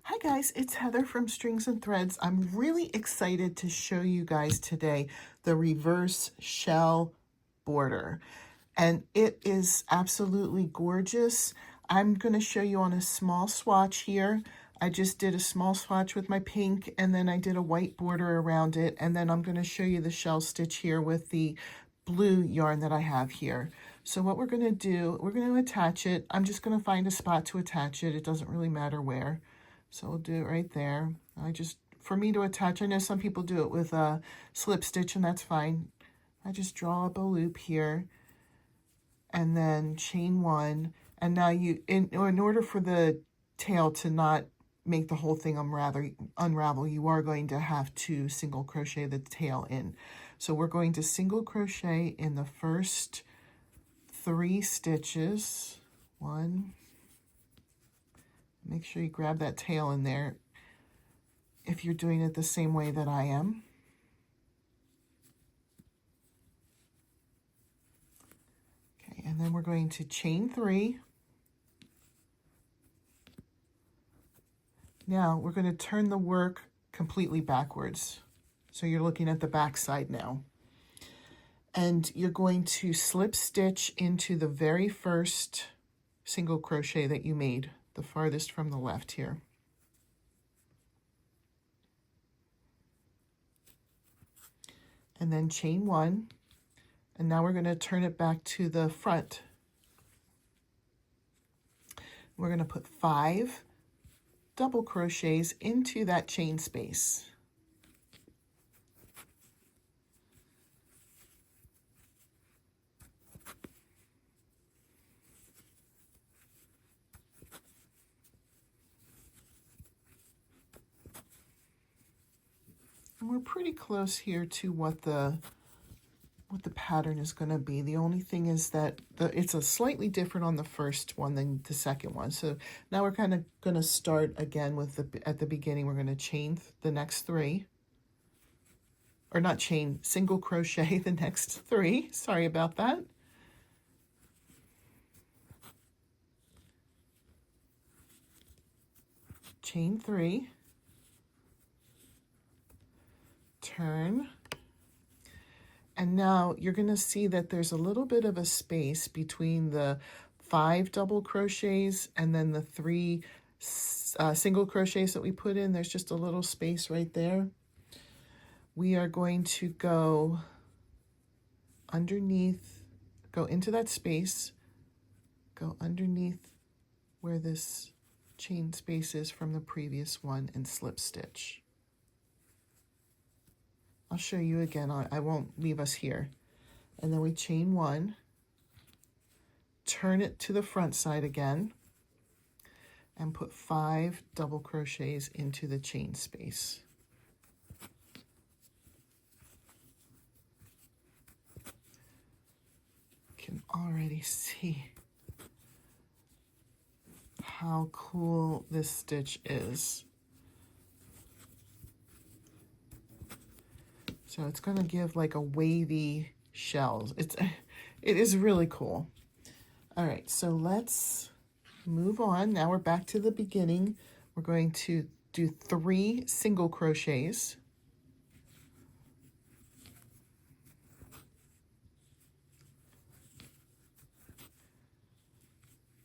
Hi guys, it's Heather from Strings and Threads. I'm really excited to show you guys today the reverse shell border. And it is absolutely gorgeous. I'm going to show you on a small swatch here. I just did a small swatch with my pink and then I did a white border around it. And then I'm going to show you the shell stitch here with the blue yarn that I have here. So what we're going to do, we're going to attach it. I'm just going to find a spot to attach it. It doesn't really matter where. So we'll do it right there. For me to attach, I know some people do it with a slip stitch and that's fine. I just draw up a loop here and then chain one. And now in order for the tail to not make the whole thing unravel, you are going to have to single crochet the tail in. So we're going to single crochet in the first 3 stitches. 1, make sure you grab that tail in there if you're doing it the same way that I am. Okay, and then we're going to chain 3. Now we're going to turn the work completely backwards. So you're looking at the back side now. And you're going to slip stitch into the very first single crochet that you made, the farthest from the left here. And then chain 1. And now we're going to turn it back to the front. We're going to put 5 double crochets into that chain space. And we're pretty close here to what the pattern is going to be. The only thing is that it's a slightly different on the first one than the second one. So now we're kind of going to start again with at the beginning. We're going to chain the next 3, or not chain, single crochet the next 3. Sorry about that. Chain 3, turn. And now you're going to see that there's a little bit of a space between the 5 double crochets and then the 3 single crochets that we put in. There's just a little space right there. We are going to go underneath, go into that space, go underneath where this chain space is from the previous one and slip stitch. I'll show you again. I won't leave us here. And then we chain 1, turn it to the front side again, and put 5 double crochets into the chain space. You can already see how cool this stitch is. So it's going to give like a wavy shells. It is really cool. All right, so let's move on. Now we're back to the beginning. We're going to do 3 single crochets.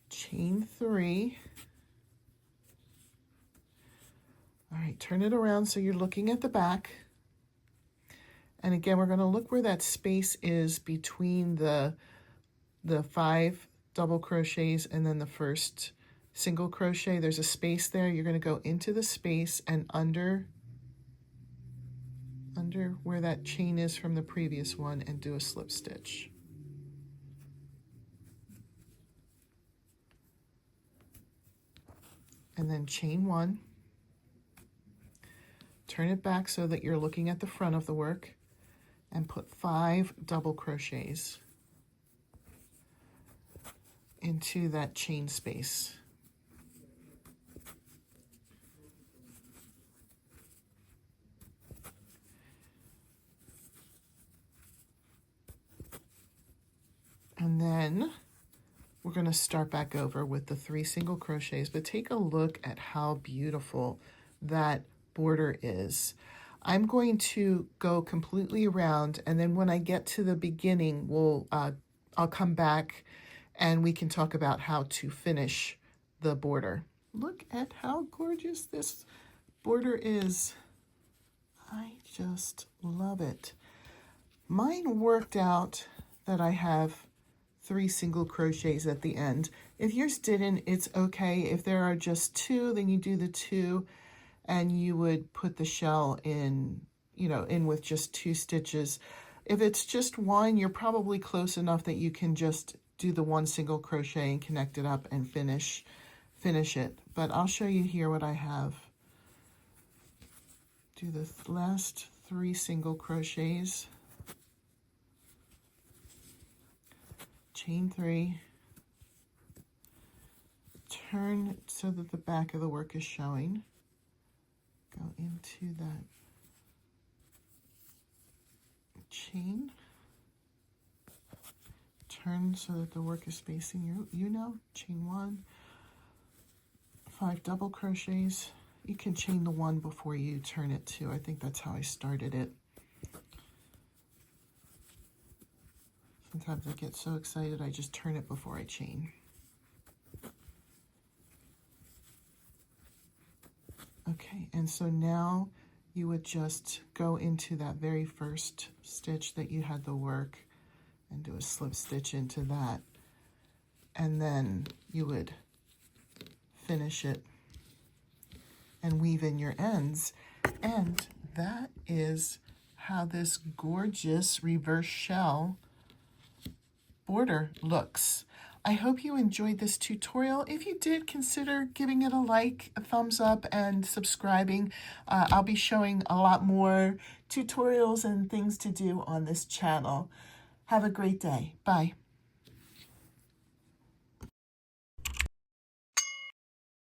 Chain 3. All right, turn it around so you're looking at the back. And again, we're going to look where that space is between the 5 double crochets and then the first single crochet. There's a space there. You're going to go into the space and under where that chain is from the previous one and do a slip stitch. And then chain 1. Turn it back so that you're looking at the front of the work and put 5 double crochets into that chain space. And then we're we're going to start back over with the 3 single crochets, but take a look at how beautiful that border is. I'm going to go completely around, and then when I get to the beginning, I'll come back and we can talk about how to finish the border. Look at how gorgeous this border is. I just love it. Mine worked out that I have 3 single crochets at the end. If yours didn't, it's okay. If there are just 2, then you do the 2, and you would put the shell in, in with just 2 stitches. If it's just 1, you're probably close enough that you can just do the 1 single crochet and connect it up and finish it. But I'll show you here what I have. Do the last 3 single crochets, chain 3, turn so that the back of the work is showing, go into that chain, turn so that the work is facing you, chain 1, 5 double crochets. You can chain the 1 before you turn it too. I think that's how I started it. Sometimes I get so excited I just turn it before I chain. Okay, and so now you would just go into that very first stitch that you had the work and do a slip stitch into that. And then you would finish it and weave in your ends. And that is how this gorgeous reverse shell border looks. I hope you enjoyed this tutorial. If you did, consider giving it a like, a thumbs up, and subscribing. I'll be showing a lot more tutorials and things to do on this channel. Have a great day. Bye.